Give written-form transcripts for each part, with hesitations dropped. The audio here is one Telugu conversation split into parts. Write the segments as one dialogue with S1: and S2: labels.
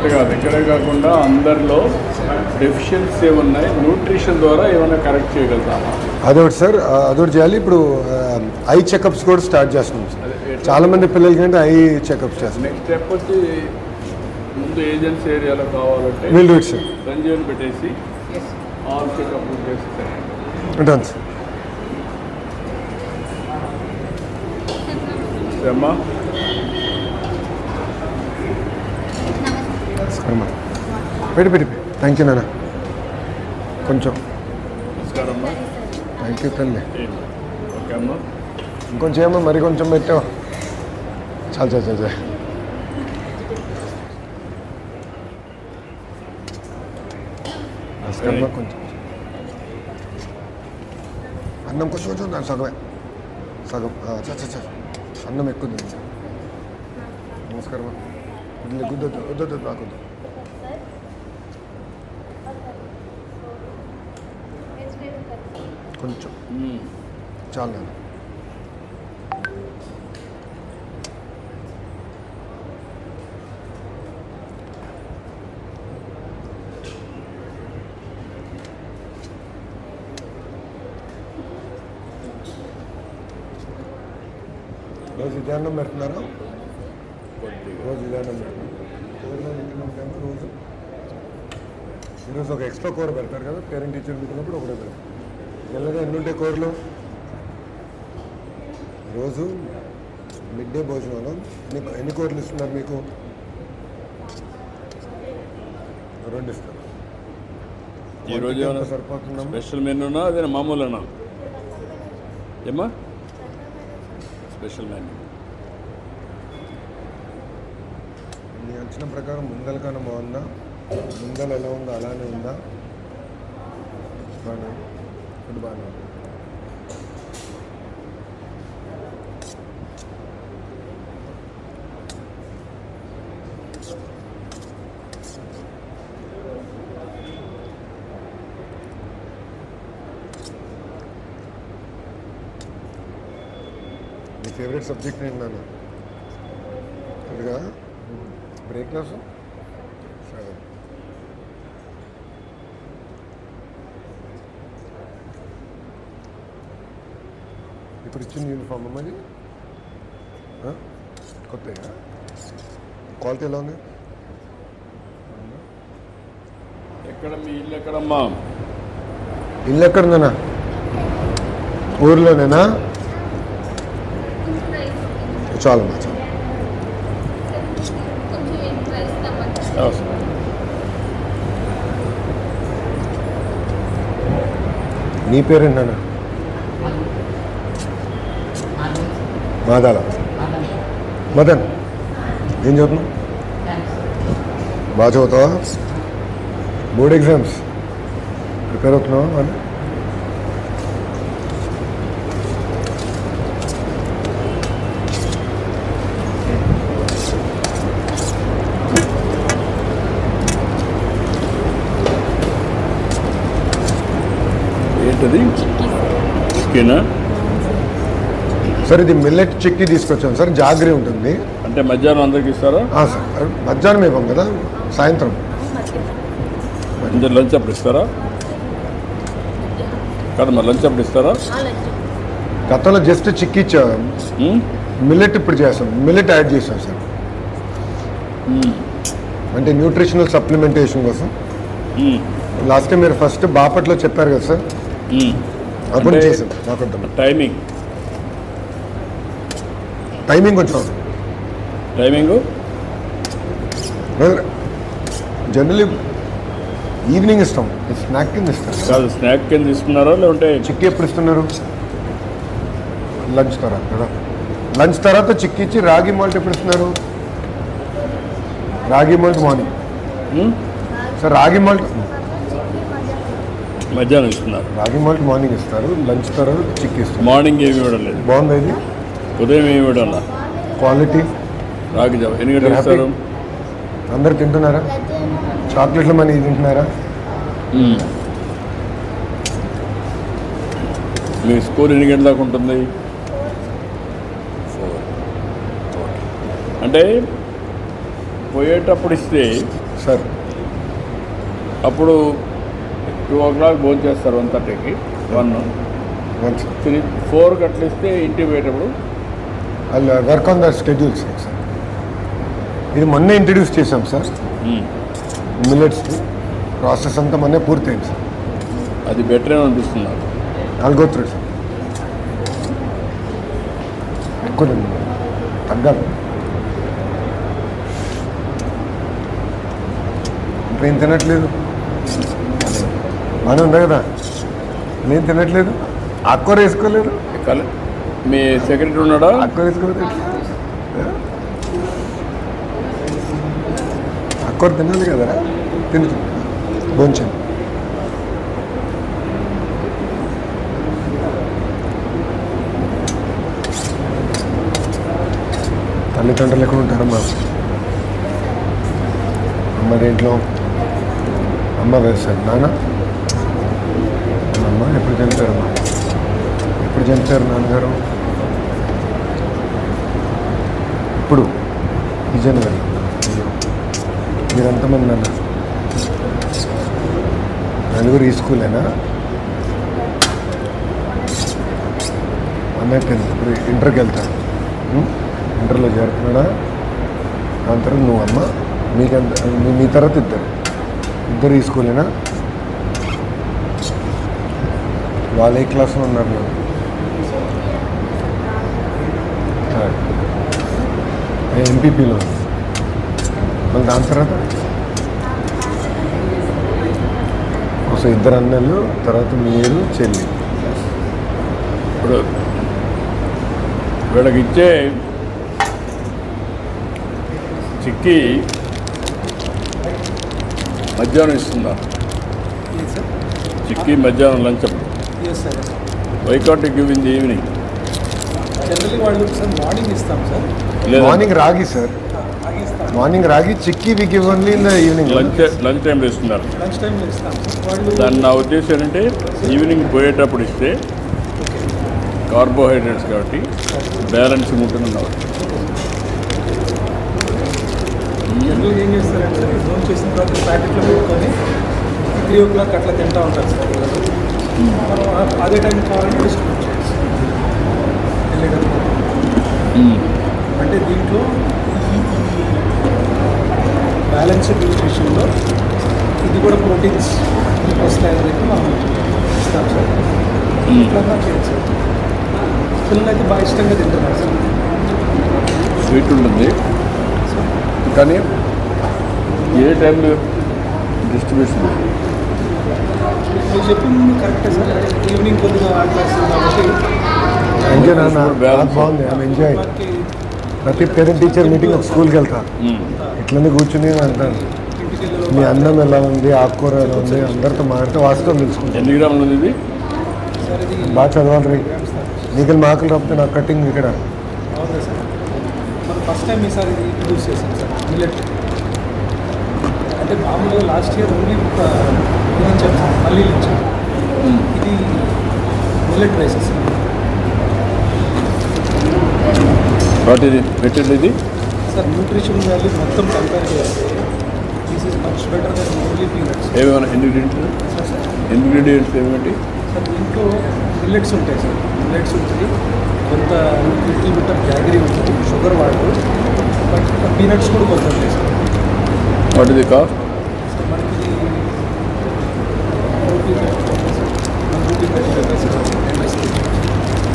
S1: కరెక్ట్ కాదు. ఇక్కడే కాకుండా అందరిలో డెఫిషియన్సీ ఏమున్నాయి, న్యూట్రిషన్ ద్వారా ఏమైనా కరెక్ట్ చేయగలుగుతామా?
S2: అదొకటి సార్, అదొకటి చేయాలి. ఇప్పుడు ఐ చెకప్స్ కూడా స్టార్ట్ చేస్తున్నాం సార్. చాలా మంది పిల్లలకి అంటే ఐ చెకప్స్ చేస్తాం.
S1: నెక్స్ట్ స్టెప్ వచ్చి ముందు ఏజెన్సీ ఏరియాలో కావాలంటే
S2: we'll do it sir.
S1: Sanjeevan పెట్టేసి ఆల్ చెకప్ చేస్తే
S2: ఉంటాను సార్.
S1: అమ్మా
S2: పెట్టి థ్యాంక్ యూ నాన్న. కొంచెం
S1: నమస్కారం అమ్మా.
S2: థ్యాంక్ యూ తల్లి.
S1: ఓకే అమ్మా.
S2: ఇంకొంచెం ఏమో మరి కొంచెం పెట్టావు. చాలు నమస్కారం. కొంచెం అన్నం కొంచెం దాని సగం అన్నం ఎక్కువ తింది. నమస్కారం. వద్దు నాకొద్దు. కొంచెం చాలు నాన్న. రోజు ఇదే అన్నం పెడుతున్నారా? రోజు ఇదే అన్నం పెడుతున్నారు. రోజు ఈరోజు ఒక ఎక్స్ట్రా కూర పెడతారు కదా, పేరెంట్ టీచర్ మీటినప్పుడు ఒకటే పెడతారు. నెలగా ఎన్ని ఉంటాయి కూరలు? రోజు మిడ్ డే భోజనంలో ఎన్ని కూరలు ఇస్తున్నారు మీకు? 2 ఇస్తారు.
S1: ఈరోజు
S2: సరిపోతుందా?
S1: స్పెషల్ మెనూనా అదే మామూలునా? ఏమ్మా స్పెషల్ మెనూ?
S2: నీ అంచనా ప్రకారం ముందల కన్నా బాగుందా? ముందల ఎలా ఉందో అలానే ఉందా? బాగా ఫుడ్ బాగా. నీ ఫేవరెట్ సబ్జెక్ట్ ఏంటి నాన్న? ఇదిగా బ్రేక్ క్లాసు సరే. ఇప్పుడు ఇచ్చిన యూనిఫామ్ అమ్మది కొత్తగా క్వాలిటీ ఎలా ఉంది?
S1: ఎక్కడ మీ ఇల్లు ఎక్కడమ్మా?
S2: ఇల్లు ఎక్కడుందన్నా? ఊర్లోనేనా? చాలమ్మా చాలు. నీ పేరేంటన్నా? మాదాల మదన్. ఏం చదువుతున్నావు? బాగా చదువుతావా? బోర్డ్ ఎగ్జామ్స్ ప్రిపేర్ అవుతున్నావా? అని
S1: ఏంటది? చికెనా?
S2: సార్ ఇది మిల్లెట్ చిక్కీ తీసుకొచ్చాను సార్. జాగ్రీ ఉంటుంది.
S1: అంటే మధ్యాహ్నం అందరికి ఇస్తారా?
S2: సార్ మధ్యాహ్నం ఇవ్వం కదా, సాయంత్రం.
S1: అంటే లంచ్ అప్పుడు ఇస్తారా? కాదు మరి లంచ్ అప్పుడు ఇస్తారా?
S2: గతంలో జస్ట్ చిక్కీ ఇచ్చా, మిల్లెట్ ఇప్పుడు చేస్తాం. మిల్లెట్ యాడ్ చేసాం సార్, అంటే న్యూట్రిషనల్ సప్లిమెంటేషన్ కోసం. లాస్ట్ టైం మీరు ఫస్ట్ బాపట్లో చెప్పారు కదా సార్, అప్పుడు చేసాం. నాకు టైమింగ్ కొంచెం జనరలీ ఈవినింగ్ ఇస్తాం. స్నాక్ కింద ఇస్తాం.
S1: కాదు స్నాక్ కింద ఇస్తున్నారా లేదంటే
S2: చిక్కీ ఎప్పుడు ఇస్తున్నారు? లంచ్ తర్వాత కదా. లంచ్ తర్వాత చిక్కీ ఇచ్చి రాగి మాల్ట్ ఎప్పుడు ఇస్తున్నారు? రాగి మాల్ట్ మార్నింగ్ సార్. రాగి మాల్ట్
S1: మధ్యాహ్నం ఇస్తున్నారు.
S2: రాగి మాల్ట్ మార్నింగ్ ఇస్తారు. లంచ్ తర్వాత చిక్కీ ఇస్తారు.
S1: మార్నింగ్ ఏమి ఇవ్వడం లేదు.
S2: బాగుంది ఇది.
S1: ఉదయం ఏమి ఇవ్వడం
S2: క్వాలిటీ.
S1: రాగి జావ ఎన్ని గంటలకు ఇస్తారు?
S2: అందరు తింటున్నారా? చాక్లెట్లు మనీ తింటున్నారా?
S1: మీ స్కూల్ ఎన్ని గంటల దాకా ఉంటుంది? అంటే పోయేటప్పుడు ఇస్తే
S2: సార్
S1: అప్పుడు 2 o'clock భోజనం చేస్తారు 1:30కి 1
S2: వన్ సార్
S1: 3 4 అట్లా ఇస్తే ఇంటికి పోయేటప్పుడు
S2: అలా work on the schedule sir. ఇది మొన్నే ఇంట్రడ్యూస్ చేశాం సార్ మిల్లెట్స్ ప్రాసెస్ అంతా మొన్నే పూర్తయింది సార్.
S1: అది బెటర్ అనిపిస్తుంది నాకు.
S2: I'll go through sir. ఎక్కువ తగ్గాలి. ఇప్పుడు ఏం తినట్లేదు బాగానే ఉందా కదా, నేను తినట్లేదు. ఆకుకూర వేసుకోలేదు,
S1: మీ సెక్రటరీ ఉన్నాడా?
S2: ఆకుకూర వేసుకోలేదు. ఆకుకూర తినాలి కదా, తిను భోంచండి. తల్లిదండ్రులు ఎక్కడ ఉంటారమ్మా? అమ్మ దేంట్లో? అమ్మ వేస్తారు, నాన్న అమ్మ ఎప్పుడు చనిపోయారమ్మా? ఎప్పుడు చనిపోయారు నాన్నగారు? ఇప్పుడు ఈ జనవరి. మీరు ఎంతమంది నాన్న? నలుగురు ఈ స్కూలేనా? అన్నట్టు ఇప్పుడు ఇంటర్కి వెళ్తాను. ఇంటర్లో చేరుతున్నాడా? దాని తర్వాత నువ్వు అమ్మ, మీకెంత? మీ తర్వాత ఇద్దరు ఈ స్కూలేనా? వాళ్ళు ఏ క్లాస్లో ఉన్నారు? ఎంపీపీలో. మళ్ళీ దాని తర్వాత ఇద్దరు అన్నలు, తర్వాత మీరు చెల్లి.
S1: ఇప్పుడు వీళ్ళకి ఇచ్చే చిక్కి మధ్యాహ్నం ఇస్తున్నారు. చిక్కి మధ్యాహ్నం లంచ్ అప్పుడు. వైకాట్ give in the evening.
S3: Generally వాళ్ళు సార్ మార్నింగ్ ఇస్తాం సార్.
S2: మార్నింగ్ రాగి సార్, మార్నింగ్ రాగి. చిక్కీ వీక్ ఇవ్వండి ఇన్ ద ఈవినింగ్.
S1: లంచ్ టైంలో ఇస్తున్నారు.
S3: లంచ్ టైంలో ఇస్తాం వాళ్ళు.
S1: దాన్ని నా ఉద్దేశం ఏంటంటే ఈవినింగ్ పోయేటప్పుడు ఇస్తే కార్బోహైడ్రేట్స్ కాబట్టి బ్యాలెన్స్ ఉంటుందన్నారు.
S3: జనరల్గా ఏం చేస్తారంటే ఫోన్ చేసిన తర్వాత ప్యాకెట్లో పెట్టుకొని 3 o'clock అట్లా తింటూ ఉంటారు సార్. మనం అదే టైం కావాలంటే డిస్ట్రిబ్యూట్ చేయాలి వెళ్ళేటప్పుడు. అంటే దీంట్లో బ్యాలెన్స్డ్ న్యూట్రిషన్లో ఇది కూడా ప్రోటీన్స్ వస్తాయని చెప్పి మనం ఇస్తాం సార్. ఇట్లా చేయాలి సార్. పిల్లలు అయితే బాగా ఇష్టంగా తింటున్నారు సార్.
S1: స్వీట్ ఉంటుంది కానీ ఏ టైంలో డిస్ట్రిబ్యూషన్?
S3: మీరు చెప్పింది కరెక్టే సార్. ఈవినింగ్ కొద్దిగా ఆటలాడుతుంది కాబట్టి
S2: ఎంజాయ్ నాన్న, బాగుంది. ఆమె ఎంజాయ్. ప్రతి పేరెంట్ టీచర్ మీటింగ్ ఒక స్కూల్కి వెళ్తా, ఇట్లనే కూర్చుని అంటాను మీ అన్నం ఎలా ఉంది, ఆకుకూర ఎలా ఉంది, అందరితో మాట్లాడితే వాస్తవం తెలుసుకుంటాను.
S1: ఎన్ని గ్రాములు ఉంది ఇది?
S3: సార్ ఇది
S2: బాగా చదవాలి రీ. నీకు మాకులు రాకపోతే నాకు కటింగ్ ఇక్కడ.
S3: అవునా సార్. మనం ఫస్ట్ టైం ఈసారి ఇది ఇంట్రడ్యూస్ చేసాం సార్ మిల్లెట్. అంటే మామూలుగా లాస్ట్ ఇయర్ ఓన్లీ నేను చెప్పాను మళ్ళీ ఇచ్చాం. ఇది మిల్లెట్ రైసెస్ సార్.
S1: వాట్ ఇది పెట్టింది ఇది?
S3: సార్ న్యూట్రిషన్ వాల్యూ మొత్తం కంపేర్ చేస్తే this is much better then only peanuts.
S1: ఏమైనా ఇంగ్రీడియంట్స్ ఏమిటి?
S3: సార్ దీంట్లో మిల్లెట్స్ ఉంటాయి సార్. మిల్లెట్స్ ఉంటుంది, కొంత లిటిల్ బిట్ ఆఫ్ జాగరీ ఉంటుంది, షుగర్ వాడరు, బట్ పీనట్స్ కూడా కొంత ఉంటాయి సార్.
S1: వాట్ ఇది కాస్ట్?
S3: సార్ మనకి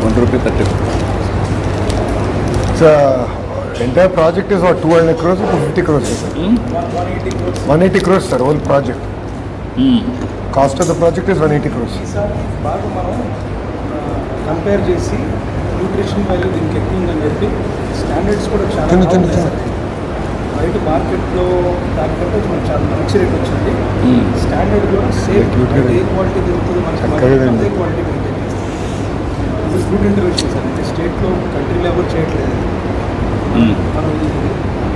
S1: ₹1.30.
S2: So entire project is 200 crores to 50 crores sir.
S3: 180 crores.
S2: 180 crores sir whole project. Cost of the project is 180 crores.
S3: ఈసారి బాగా మనం కంపేర్ చేసి న్యూట్రిషన్ వాల్యూ దీనికి ఎక్కువ ఉందని చెప్పి స్టాండర్డ్స్ కూడా చాలా
S2: తిను.
S3: బాగున్నాయి సార్. బయట మార్కెట్లో దానికంటే మనకు చాలా మంచి రేట్ వచ్చింది. స్టాండర్డ్ కూడా సేమ్ ఏ క్వాలిటీ దొరుకుతుంది మనకి అదే క్వాలిటీ మెయింటైన్ చేస్తుంది. ఇది ఫుడ్ ఇంటర్వెన్షన్ సార్. అంటే స్టేట్లో కంట్రీ లెవెల్ చేయట్లేదు. మనం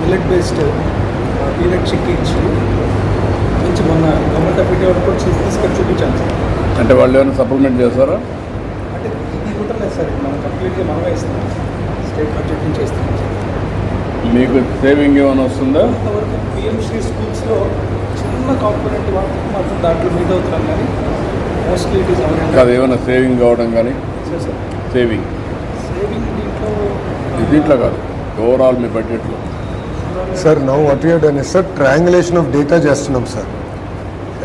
S3: మిల్లెట్ బేస్డ్ పీనట్ చిక్కీ ఇచ్చి మంచి మొన్న గవర్నమెంట్ ఆఫ్ ఇండియా కూడా తీసుకొని చూపించాను సార్.
S1: అంటే వాళ్ళు ఏమైనా సప్లిమెంట్ చేస్తారా?
S3: అంటే ఇది కూడా లేదు సార్. మనం కంప్లీట్గా మనమే ఇస్తాం, స్టేట్ బడ్జెట్ నుంచి ఇస్తాం.
S1: మీకు సేవింగ్ ఏమైనా వస్తుందా?
S3: ఇంతవరకు పిఎంసీ స్కూల్స్లో కాంపోనెంట్ మాత్రం దాంట్లో మీట్ అవుతున్నాం కానీ మోస్ట్లీ ఇట్ ఈస్
S1: కాదు ఏమైనా సేవింగ్ కావడం కానీ
S3: సార్
S1: సేవింగ్
S3: సేవింగ్
S1: దీంట్లో కాదు ఓవరాల్ మీ బడ్జెట్లో
S2: sir now what you done is sir triangulation of data చేస్తున్నాం సార్.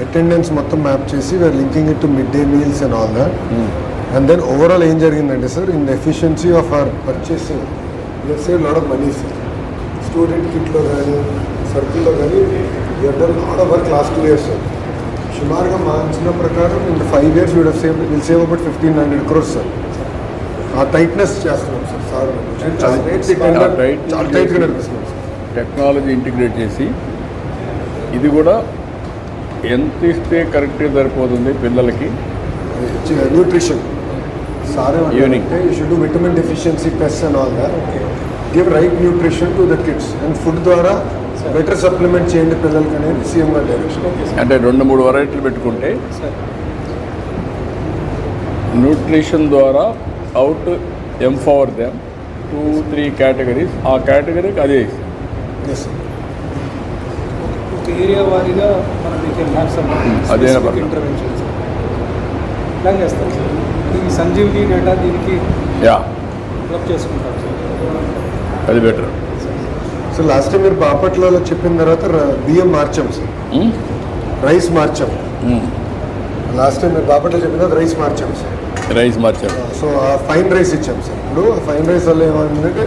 S2: అటెండెన్స్ మొత్తం మ్యాప్ చేసి we are linking it to mid day meals and all that. And then overall ఏం జరిగిందంటే sir in the efficiency of our purchasing you are save lot of money sir. Student కిట్లో కానీ సర్కిల్లో కానీ you are done lot of work last 2 years sir. సుమారుగా మా అంచనా ప్రకారం in 5 years will save about 1,500 crores sir. ఆ టైట్నెస్ చేస్తున్నాం సార్. చాలా టైట్గా నడిపిస్తున్నాం సార్.
S1: టెక్నాలజీ ఇంటిగ్రేట్ చేసి ఇది కూడా ఎంత ఇస్తే కరెక్ట్గా సరిపోతుంది పిల్లలకి
S2: న్యూట్రిషన్ సార్
S1: Evening.
S2: అంటే you should do vitamin deficiency test and all that. Give right nutrition to the kids and food ద్వారా బెటర్ సప్లిమెంట్ చేయండి పిల్లలకి అనేది సీఎం గారి డైరెక్షన్.
S1: అంటే 2-3 వెరైటీలు పెట్టుకుంటే
S3: సార్
S1: న్యూట్రిషన్ ద్వారా అవుట్ ఎంపవర్ దెమ్ 2-3 కేటగిరీస్ ఆ కేటగిరీకి అదే ఇస్తాం.
S2: Yes sir.
S3: ఒక ఏరియా వారీగా మనం మీకు
S1: అదేనా పర్లేదు.
S3: ఇంటర్వెన్షన్ ప్లాన్ చేస్తాం సార్. ఈ సంజీవిని డేటా దీనికి
S1: యా
S3: క్లబ్ చేసుకుంటాం సార్.
S1: అది బెటర్.
S2: సో లాస్ట్ టైం మీరు బాపట్లలో చెప్పిన తర్వాత బియ్యం మార్చాం సార్, రైస్ మార్చాం. లాస్ట్ టైం మీరు బాపట్లో చెప్పిన తర్వాత రైస్ మార్చాం సార్.
S1: రైస్ మార్చారు.
S2: సో ఆ ఫైన్ రైస్ ఇచ్చాం సార్. ఇప్పుడు ఫైన్ రైస్ వల్ల ఏమైందంటే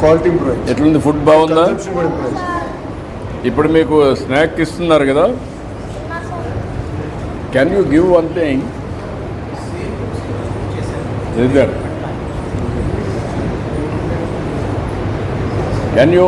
S2: క్వాలిటీ ఇంప్రూవ్ అయింది,
S1: ఎట్లుంది ఫుడ్ బాగుందా?
S2: కన్సంప్షన్ కూడా ఇంప్రూవ్ అయింది.
S1: ఇప్పుడు మీకు స్నాక్ ఇస్తున్నారు కదా, can you give one thing can you